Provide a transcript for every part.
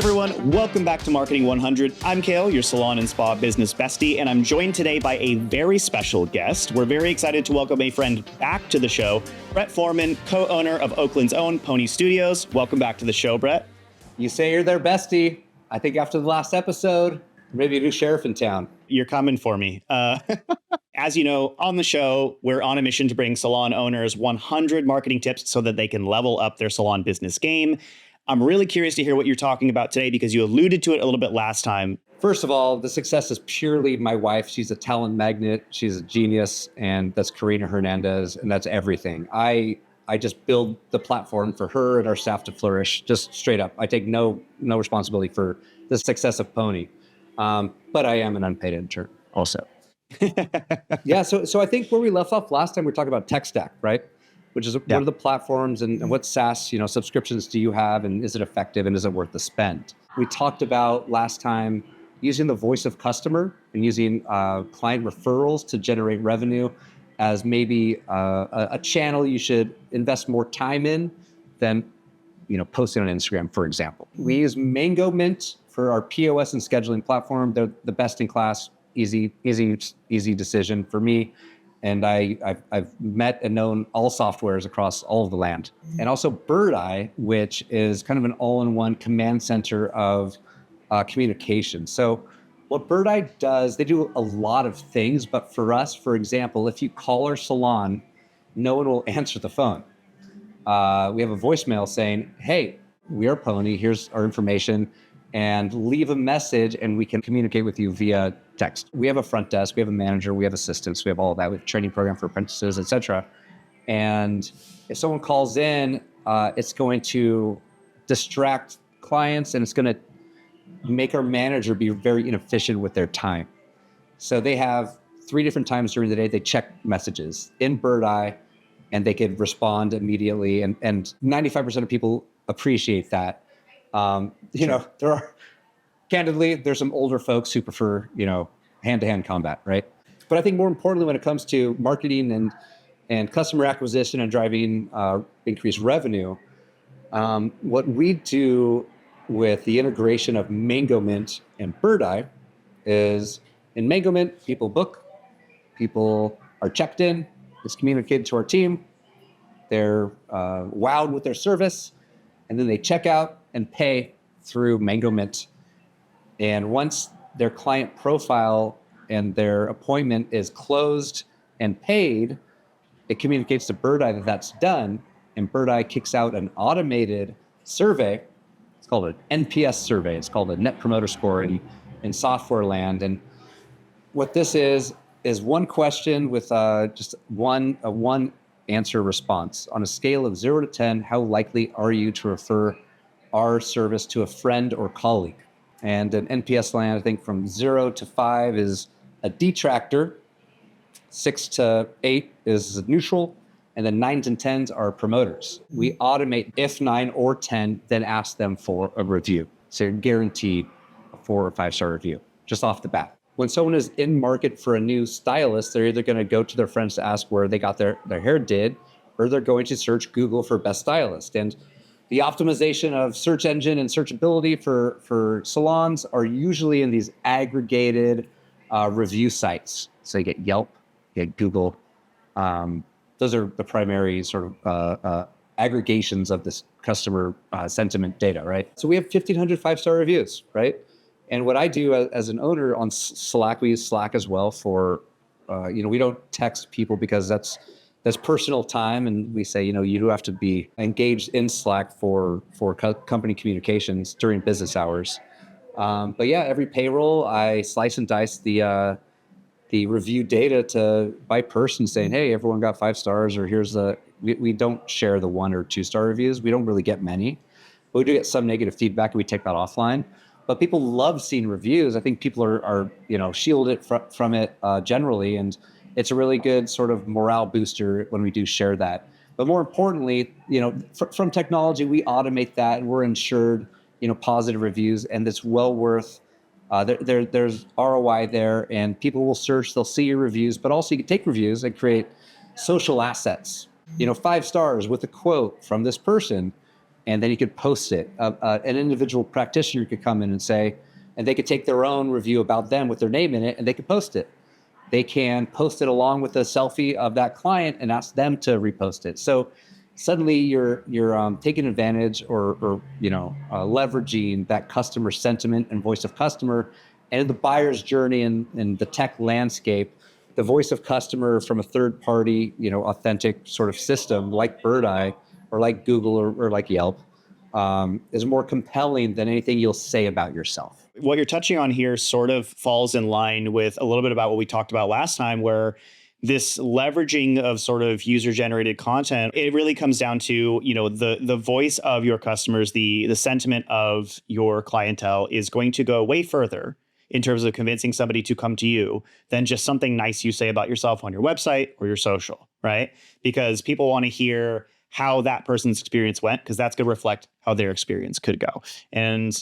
everyone, welcome back to Marketing 100. I'm Kayle, your salon and spa business bestie, and I'm joined today by a very special guest. We're very excited to welcome a friend back to the show, Brett Foreman, co-owner of Oakland's own Pony Studios. Welcome back to the show, Brett. You say you're their bestie. I think after the last episode, maybe a new sheriff in town. You're coming for me. As you know, on the show, we're on a mission to bring salon owners 100 marketing tips so that they can level up their salon business game. I'm really curious to hear what you're talking about today because you alluded to it a little bit last time. First of all, the success is purely my wife. She's a talent magnet. She's a genius. And that's Karina Hernandez. And that's everything. I just build the platform for her and our staff to flourish, just straight up. I take no responsibility for the success of Pony. But I am an unpaid intern also. Yeah, so I think where we left off last time, we were talking about tech stack, right? Which is what are the platforms and what SaaS, subscriptions do you have, and is it effective, and is it worth the spend? We talked about last time using the voice of customer and using client referrals to generate revenue as maybe a channel you should invest more time in than posting on Instagram, for example. We use Mango Mint for our POS and scheduling platform. They're the best in class, easy decision for me. And I've met and known all softwares across all of the land. And also Bird-Eye, which is kind of an all-in-one command center of communication. So what Bird-Eye does, they do a lot of things, but for us, for example, if you call our salon, no one will answer the phone. We have a voicemail saying, hey, we are Pony, here's our information, and leave a message and we can communicate with you via text. We have a front desk, we have a manager, we have assistants, we have all of that. We have a training program for apprentices, et cetera. And if someone calls in, it's going to distract clients and it's going to make our manager be very inefficient with their time. So they have 3 different times during the day they check messages in Bird-Eye and they could respond immediately. And 95% of people appreciate that. There are, candidly, there's some older folks who prefer, hand-to-hand combat, right? But I think more importantly, when it comes to marketing and customer acquisition and driving increased revenue, what we do with the integration of Mango Mint and Bird-Eye is in Mango Mint, people book, people are checked in, it's communicated to our team, they're wowed with their service, and then they check out and pay through Mango Mint. And once their client profile and their appointment is closed and paid, it communicates to Bird-Eye that that's done, and Bird-Eye kicks out an automated survey. It's called an NPS survey. It's called a Net Promoter Score in software land. And what this is one question with just one answer response. On a scale of 0 to 10, how likely are you to refer our service to a friend or colleague? And an NPS land, I think from 0 to 5 is a detractor, 6 to 8 is neutral, and then 9s and 10s are promoters. We automate if 9 or 10, then ask them for a review. So you're guaranteed a 4 or 5-star review, just off the bat. When someone is in market for a new stylist, they're either going to go to their friends to ask where they got their hair did, or they're going to search Google for best stylist. And the optimization of search engine and searchability for salons are usually in these aggregated review sites. So you get Yelp, you get Google. Those are the primary sort of aggregations of this customer sentiment data, right? So we have 1,500 5-star reviews, right? And what I do as an owner on Slack, we use Slack as well for, we don't text people because that's personal time. And we say, you do have to be engaged in Slack for company communications during business hours. But yeah, every payroll, I slice and dice the review data by person saying, hey, everyone got 5 stars, or we don't share the 1 or 2-star reviews. We don't really get many, but we do get some negative feedback and we take that offline. But people love seeing reviews. I think people are shielded from it generally. And it's a really good sort of morale booster when we do share that. But more importantly, from technology, we automate that and we're ensured, positive reviews, and it's well worth, there's ROI there, and people will search, they'll see your reviews, but also you can take reviews and create social assets. 5 stars with a quote from this person and then you could post it. An individual practitioner could come in and say, and they could take their own review about them with their name in it, and they could post it. They can post it along with a selfie of that client and ask them to repost it. So suddenly you're taking advantage or leveraging that customer sentiment and voice of customer, and in the buyer's journey and the tech landscape, the voice of customer from a third party, authentic sort of system like Bird Eye or like Google or like Yelp is more compelling than anything you'll say about yourself. What you're touching on here sort of falls in line with a little bit about what we talked about last time, where this leveraging of sort of user-generated content, it really comes down to, the voice of your customers, the sentiment of your clientele is going to go way further in terms of convincing somebody to come to you than just something nice you say about yourself on your website or your social, right? Because people want to hear how that person's experience went, because that's going to reflect how their experience could go. And,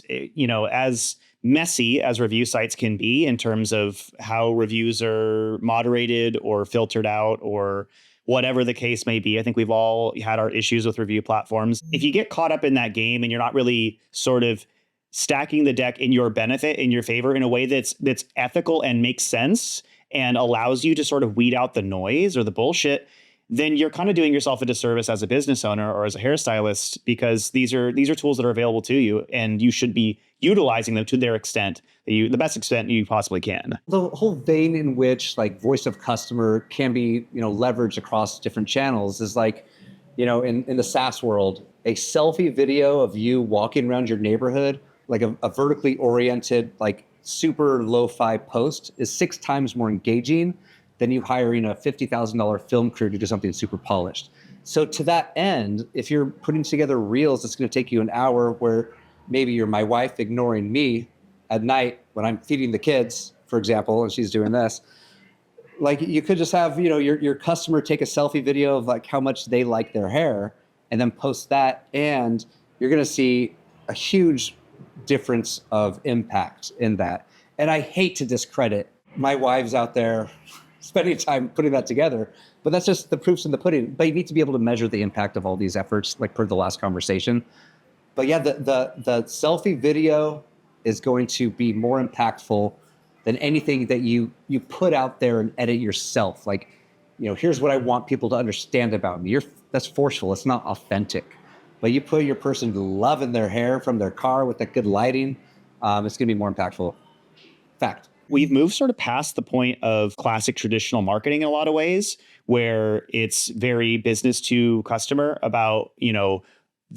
as messy as review sites can be in terms of how reviews are moderated or filtered out or whatever the case may be, I think we've all had our issues with review platforms. If you get caught up in that game and you're not really sort of stacking the deck in your benefit, in your favor, in a way that's ethical and makes sense and allows you to sort of weed out the noise or the bullshit, then you're kind of doing yourself a disservice as a business owner or as a hairstylist, because these are tools that are available to you, and you should be utilizing them to their extent, the best extent you possibly can. The whole vein in which like voice of customer can be, leveraged across different channels is like, in the SaaS world, a selfie video of you walking around your neighborhood, like a vertically oriented, like super lo-fi post is 6 times more engaging than you hiring a $50,000 film crew to do something super polished. So to that end, if you're putting together reels, it's going to take you an hour, where maybe you're my wife ignoring me at night when I'm feeding the kids, for example, and she's doing this. Like, you could just have, your customer take a selfie video of like how much they like their hair and then post that, and you're going to see a huge difference of impact in that. And I hate to discredit my wives out there spending time putting that together, but that's just the proof's in the pudding. But you need to be able to measure the impact of all these efforts, like per the last conversation. But yeah, the selfie video is going to be more impactful than anything that you put out there and edit yourself. Like, here's what I want people to understand about me. That's forceful. It's not authentic. But you put your person loving their hair from their car with that good lighting, it's going to be more impactful. Fact. We've moved sort of past the point of classic traditional marketing in a lot of ways, where it's very business to customer about, the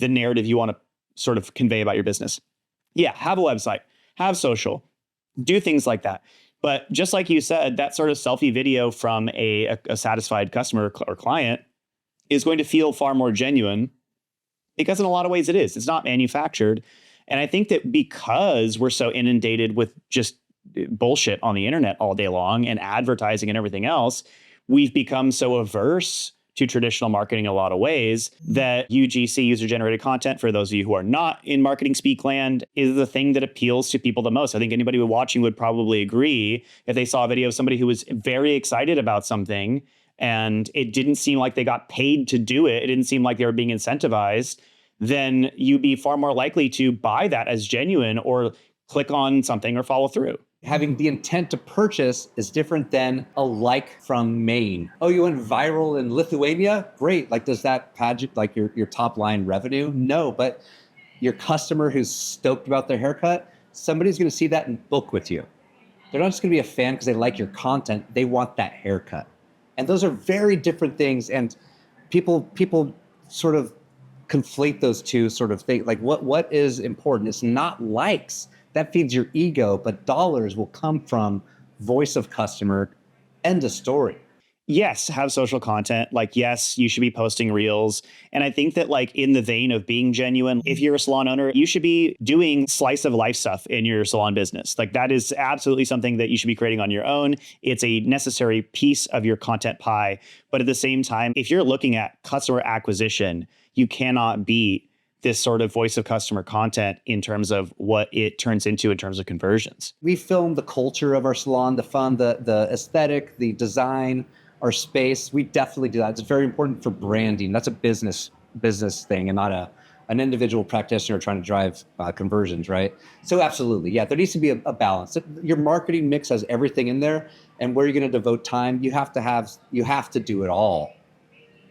narrative you want to sort of convey about your business. Yeah, have a website, have social, do things like that. But just like you said, that sort of selfie video from a satisfied customer or client is going to feel far more genuine, because in a lot of ways it is. It's not manufactured. And I think that because we're so inundated with just bullshit on the internet all day long and advertising and everything else, we've become so averse to traditional marketing in a lot of ways that UGC, user-generated content, for those of you who are not in marketing speak land, is the thing that appeals to people the most. I think anybody watching would probably agree if they saw a video of somebody who was very excited about something and it didn't seem like they got paid to do it, it didn't seem like they were being incentivized, then you'd be far more likely to buy that as genuine or click on something or follow through. Having the intent to purchase is different than a like from Maine. Oh, you went viral in Lithuania? Great. Like, does that pad like your top line revenue? No, but your customer who's stoked about their haircut, somebody's going to see that and book with you. They're not just going to be a fan because they like your content. They want that haircut. And those are very different things. And people sort of conflate those two sort of things. Like, what is important? It's not likes. That feeds your ego, but dollars will come from voice of customer. End of story. Yes, have social content. Like, yes, you should be posting reels. And I think that, like, in the vein of being genuine, if you're a salon owner, you should be doing slice of life stuff in your salon business. Like, that is absolutely something that you should be creating on your own. It's a necessary piece of your content pie. But at the same time, if you're looking at customer acquisition, you cannot beat this sort of voice of customer content in terms of what it turns into in terms of conversions. We film the culture of our salon, the fun, the aesthetic, the design, our space. We definitely do that. It's very important for branding. That's a business thing and not an individual practitioner trying to drive conversions, right? So absolutely, yeah, there needs to be a balance. Your marketing mix has everything in there, and where you're going to devote time, you have to do it all,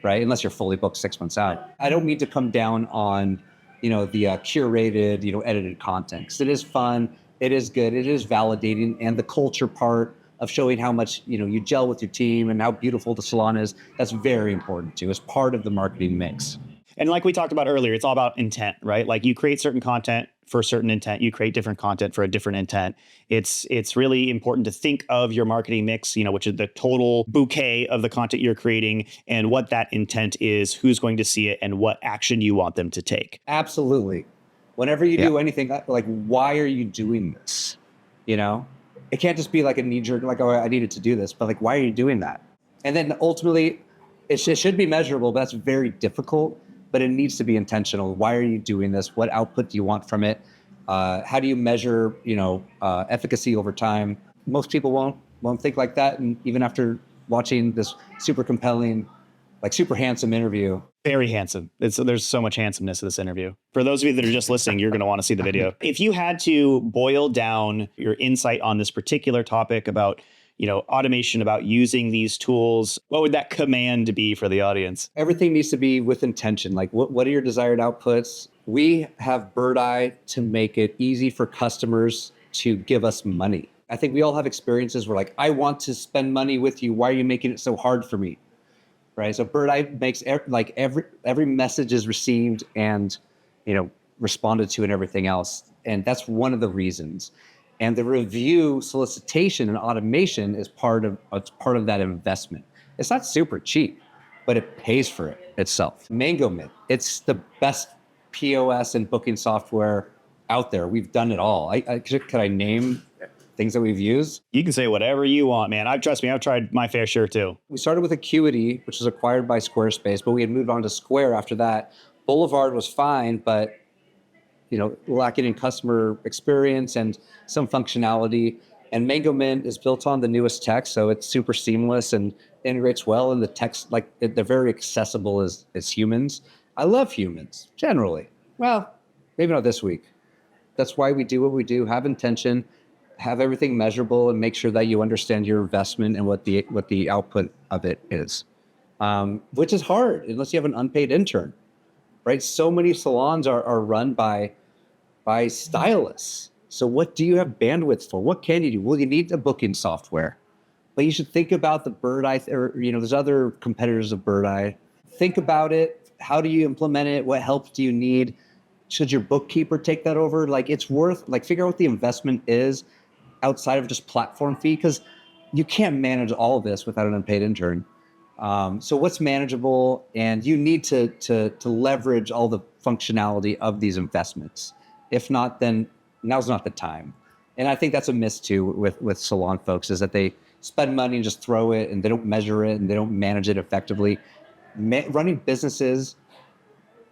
right? Unless you're fully booked 6 months out. I don't mean to come down on, the curated, edited content, because it is fun, it is good, it is validating, and the culture part of showing how much you gel with your team and how beautiful the salon is, that's very important too, as part of the marketing mix. And like we talked about earlier, it's all about intent, right? Like you create certain content for a certain intent, you create different content for a different intent. It's really important to think of your marketing mix, which is the total bouquet of the content you're creating and what that intent is, who's going to see it, and what action you want them to take. Absolutely. Whenever you do anything, like, why are you doing this? It can't just be like a knee jerk, like, oh, I needed to do this, but like, why are you doing that? And then ultimately, it should be measurable, but that's very difficult. But it needs to be intentional. Why are you doing this? What output do you want from it? How do you measure, efficacy over time? Most people won't think like that. And even after watching this super compelling, like super handsome interview. Very handsome. There's so much handsomeness in this interview. For those of you that are just listening, you're going to want to see the video. If you had to boil down your insight on this particular topic about automation, about using these tools, what would that command be for the audience? Everything needs to be with intention. Like, what are your desired outputs? We have Bird Eye to make it easy for customers to give us money. I think we all have experiences where, like, I want to spend money with you. Why are you making it so hard for me? Right? So Bird Eye makes every message is received and responded to and everything else. And that's one of the reasons. And the review solicitation and automation is part of that investment. It's not super cheap, but it pays for it itself. Mango Mint, it's the best POS and booking software out there. We've done it all. Could I name things that we've used? You can say whatever you want, man. Trust me, I've tried my fair share too. We started with Acuity, which was acquired by Squarespace, but we had moved on to Square after that. Boulevard was fine, but lacking in customer experience and some functionality. And Mango Mint is built on the newest tech, so it's super seamless and integrates well. And the tech's they're very accessible as humans. I love humans generally. Well, maybe not this week. That's why we do what we do. Have intention, have everything measurable, and make sure that you understand your investment and what the output of it is, which is hard unless you have an unpaid intern. Right? So many salons are run by stylists. So what do you have bandwidth for? What can you do? Well, you need a booking software, but you should think about the Bird Eye, or there's other competitors of Bird Eye. Think about it. How do you implement it? What help do you need? Should your bookkeeper take that over? Like, it's worth, figure out what the investment is outside of just platform fee, because you can't manage all of this without an unpaid intern. So what's manageable, and you need to leverage all the functionality of these investments. If not, then now's not the time. And I think that's a miss too with salon folks, is that they spend money and just throw it, and they don't measure it, and they don't manage it effectively. Running businesses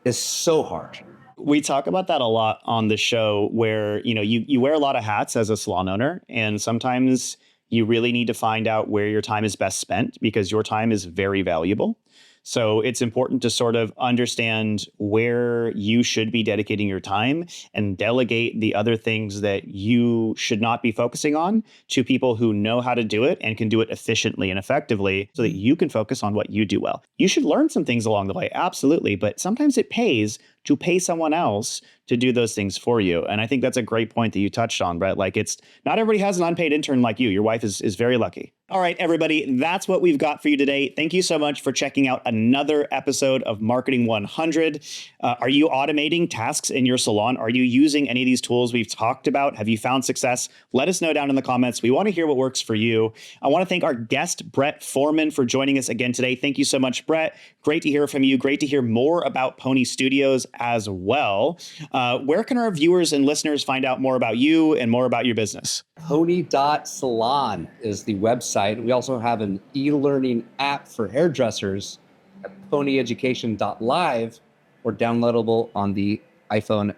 is so hard. We talk about that a lot on the show, where you wear a lot of hats as a salon owner, and sometimes you really need to find out where your time is best spent, because your time is very valuable. So it's important to sort of understand where you should be dedicating your time and delegate the other things that you should not be focusing on to people who know how to do it and can do it efficiently and effectively, so that you can focus on what you do well. You should learn some things along the way, absolutely, but sometimes it pays to pay someone else to do those things for you. And I think that's a great point that you touched on, Brett. Like, it's not everybody has an unpaid intern like you. Your wife is very lucky. All right, everybody, that's what we've got for you today. Thank you so much for checking out another episode of Marketing 100. Are you automating tasks in your salon? Are you using any of these tools we've talked about? Have you found success? Let us know down in the comments. We want to hear what works for you. I want to thank our guest, Brett Foreman, for joining us again today. Thank you so much, Brett. Great to hear from you. Great to hear more about Pony Studios as well. Where can our viewers and listeners find out more about you and more about your business? Pony.salon is the website. We also have an e-learning app for hairdressers at Ponyeducation.live, or downloadable on the iPhone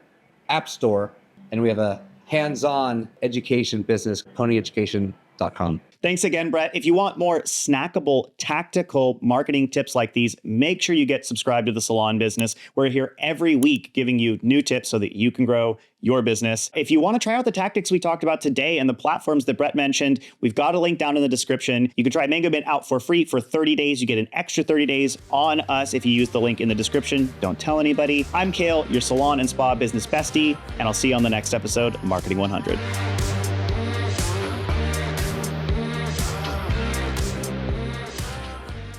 App Store. And we have a hands-on education business, Ponyeducation.com. Thanks again, Brett. If you want more snackable, tactical marketing tips like these, make sure you get subscribed to the Salon Business. We're here every week giving you new tips so that you can grow your business. If you want to try out the tactics we talked about today and the platforms that Brett mentioned, we've got a link down in the description. You can try Mango Mint out for free for 30 days. You get an extra 30 days on us if you use the link in the description. Don't tell anybody. I'm Kayle, your salon and spa business bestie, and I'll see you on the next episode of Marketing 100.